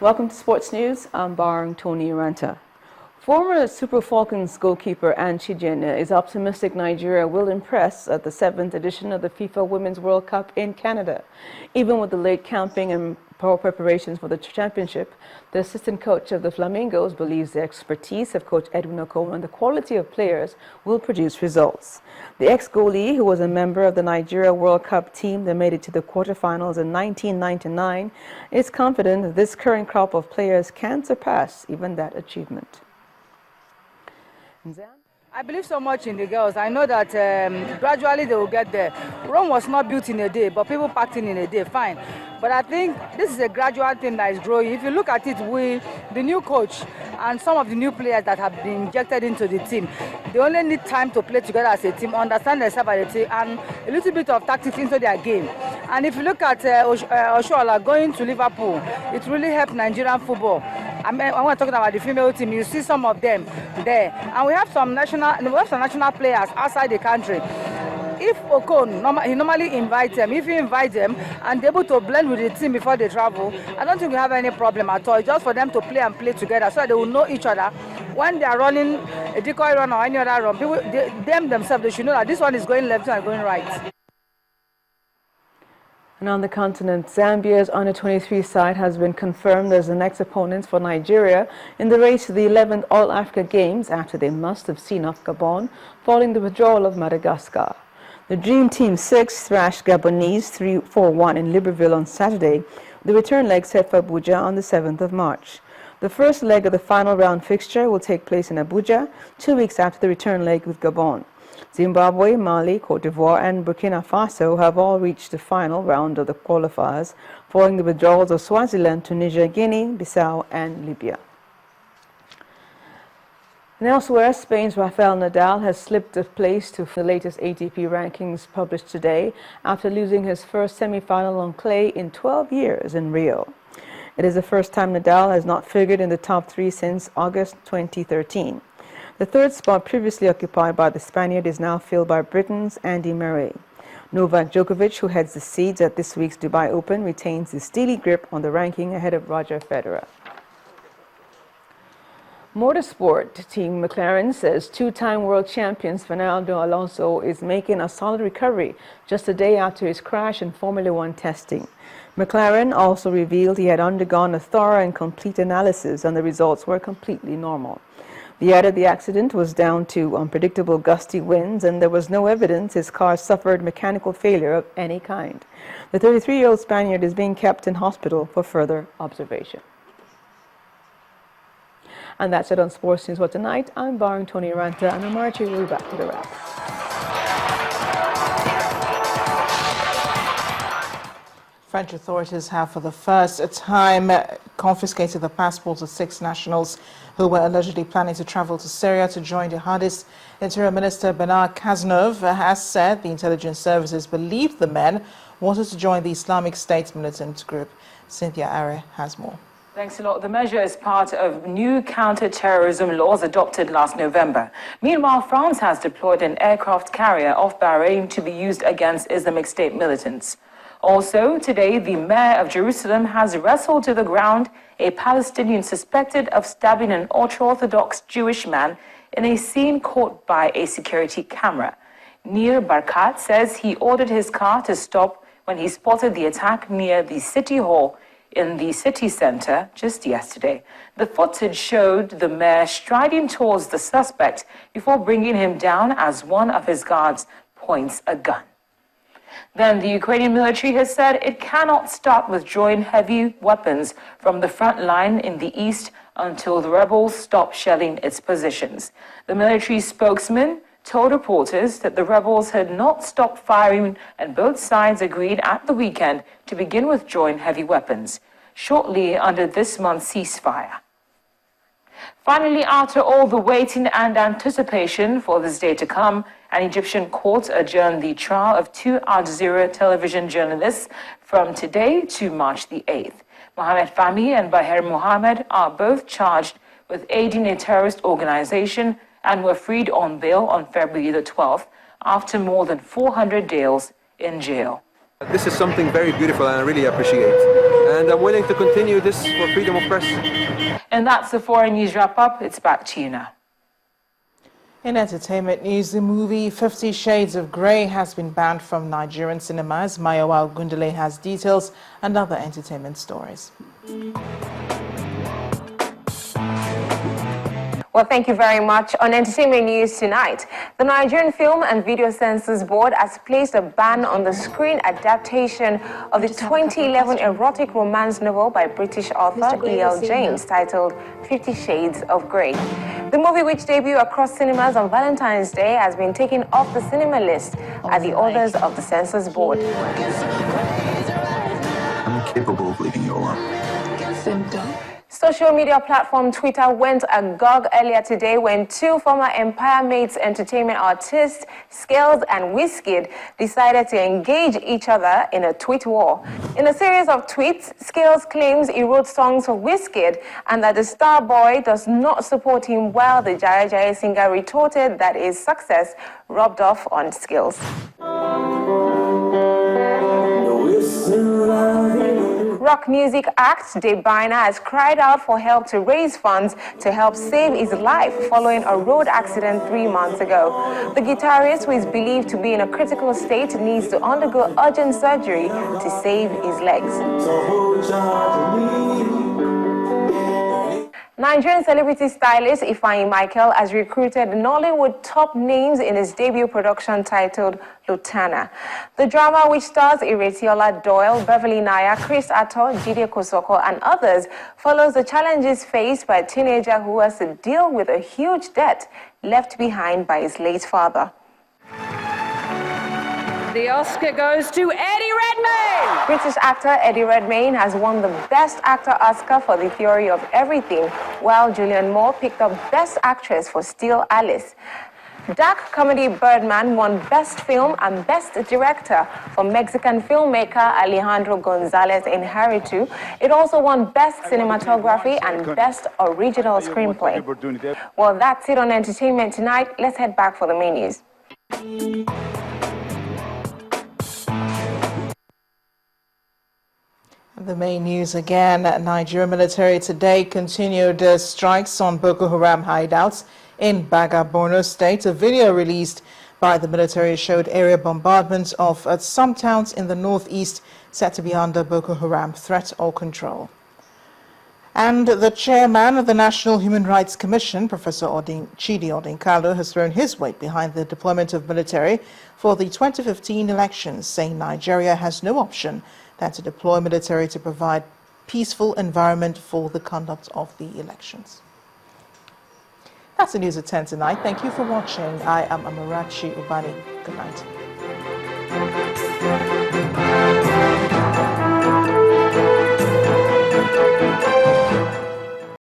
Welcome to Sports News. I'm barring Tony Aranta. Former Super Falcons goalkeeper Anne Chijene is optimistic Nigeria will impress at the 7th edition of the FIFA Women's World Cup in Canada. Even with the late camping and poor preparations for the championship, the assistant coach of the Flamingos believes the expertise of Coach Edwin Okon and the quality of players will produce results. The ex-goalie, who was a member of the Nigeria World Cup team that made it to the quarterfinals in 1999, is confident that this current crop of players can surpass even that achievement. I believe so much in the girls. I know that gradually they will get there. Rome was not built in a day, but people packed in a day, fine. But I think this is a gradual thing that is growing. If you look at it, the new coach and some of the new players that have been injected into the team, they only need time to play together as a team, understand themselves as a team, and a little bit of tactics into their game. And if you look at Oshoala going to Liverpool, it really helped Nigerian football. I mean, when we're talking about the female team, you see some of them there, and we have some national players outside the country. If Okon, he normally invites them. If he invites them and they're able to blend with the team before they travel, I don't think we have any problem at all. It's just for them to play and play together so that they will know each other. When they are running a decoy run or any other run, people, them themselves, they should know that this one is going left and going right. And on the continent, Zambia's under-23 side has been confirmed as the next opponents for Nigeria in the race to the 11th All-Africa Games after they must have seen off Gabon following the withdrawal of Madagascar. The Dream Team 6 thrashed Gabonese 3-4-1 in Libreville on Saturday, the return leg set for Abuja on the 7th of March. The first leg of the final round fixture will take place in Abuja 2 weeks after the return leg with Gabon. Zimbabwe, Mali, Cote d'Ivoire and Burkina Faso have all reached the final round of the qualifiers following the withdrawals of Swaziland, Tunisia, Guinea, Bissau and Libya. And elsewhere, Spain's Rafael Nadal has slipped a place to the latest ATP rankings published today after losing his first semi-final on clay in 12 years in Rio. It is the first time Nadal has not figured in the top 3 since August 2013. The third spot previously occupied by the Spaniard is now filled by Britain's Andy Murray. Novak Djokovic, who heads the seeds at this week's Dubai Open, retains his steely grip on the ranking ahead of Roger Federer. Motorsport team McLaren says two-time world champion Fernando Alonso is making a solid recovery just a day after his crash in Formula One testing. McLaren also revealed he had undergone a thorough and complete analysis and the results were completely normal. They added the accident was down to unpredictable gusty winds and there was no evidence his car suffered mechanical failure of any kind. The 33-year-old Spaniard is being kept in hospital for further observation. And that's it on Sports News for tonight. I'm barring Tony Aranta and Margie will be back to the wrap. French authorities have for the first time confiscated the passports of 6 nationals who were allegedly planning to travel to Syria to join jihadists. Interior Minister Bernard Cazeneuve has said the intelligence services believed the men wanted to join the Islamic State militant group. Cynthia Are has more. Thanks a lot. The measure is part of new counter-terrorism laws adopted last November. Meanwhile, France has deployed an aircraft carrier off Bahrain to be used against Islamic State militants. Also, today, the mayor of Jerusalem has wrestled to the ground a Palestinian suspected of stabbing an ultra-Orthodox Jewish man in a scene caught by a security camera. Nir Barkat says he ordered his car to stop when he spotted the attack near the City Hall in the city center just yesterday. The footage showed the mayor striding towards the suspect before bringing him down as one of his guards points a gun. Then the Ukrainian military has said it cannot stop withdrawing heavy weapons from the front line in the east until the rebels stop shelling its positions. The military spokesman told reporters that the rebels had not stopped firing and both sides agreed at the weekend to begin withdrawing heavy weapons, shortly under this month's ceasefire. Finally, after all the waiting and anticipation for this day to come, an Egyptian court adjourned the trial of 2 Al Jazeera television journalists from today to March the 8th. Mohamed Fahmy and Baher Mohammed are both charged with aiding a terrorist organization and were freed on bail on February the 12th after more than 400 days in jail. This is something very beautiful and I really appreciate. And I'm willing to continue this for freedom of press. And that's the foreign news wrap-up. It's back to you now. In entertainment news, the movie 50 Shades of Grey has been banned from Nigerian cinemas. Mayowa Gundele has details and other entertainment stories. Well, thank you very much. On entertainment news tonight, the Nigerian Film and Video Censors Board has placed a ban on the screen adaptation of the 2011 erotic romance novel by British author E.L. James titled 50 Shades of Grey. The movie, which debuted across cinemas on Valentine's Day, has been taken off the cinema list at the orders of the Censors Board. I'm incapable of leaving you alone. Social media platform Twitter went agog earlier today when two former Empire Mates entertainment artists, Scales and Wizkid, decided to engage each other in a tweet war. In a series of tweets, Scales claims he wrote songs for Wizkid and that the star boy does not support him, while the Jaya Jaya singer retorted that his success rubbed off on Scales. Rock music act Debina has cried out for help to raise funds to help save his life following a road accident 3 months ago. The guitarist, who is believed to be in a critical state, needs to undergo urgent surgery to save his legs. Nigerian celebrity stylist Ifeanyi Michael has recruited Nollywood top names in his debut production titled Lutana. The drama, which stars Iretiola Doyle, Beverly Naya, Chris Atto, Jide Kosoko, and others, follows the challenges faced by a teenager who has to deal with a huge debt left behind by his late father. The Oscar goes to Eddie Redmayne! British actor Eddie Redmayne has won the Best Actor Oscar for The Theory of Everything, while Julianne Moore picked up Best Actress for Still Alice. Dark comedy Birdman won Best Film and Best Director for Mexican filmmaker Alejandro González Iñárritu. It also won Best Cinematography and Best Original Screenplay. Well, that's it on entertainment tonight. Let's head back for the main news. The main news again. Nigerian military today continued strikes on Boko Haram hideouts in Baga, Borno State. A video released by the military showed area bombardments of some towns in the northeast said to be under Boko Haram threat or control. And the chairman of the National Human Rights Commission, Professor Chidi Odinkalu, has thrown his weight behind the deployment of military for the 2015 elections, saying Nigeria has no option than to deploy military to provide peaceful environment for the conduct of the elections. That's the news at 10 tonight. Thank you for watching. I am Amarachi Ubani. Good night.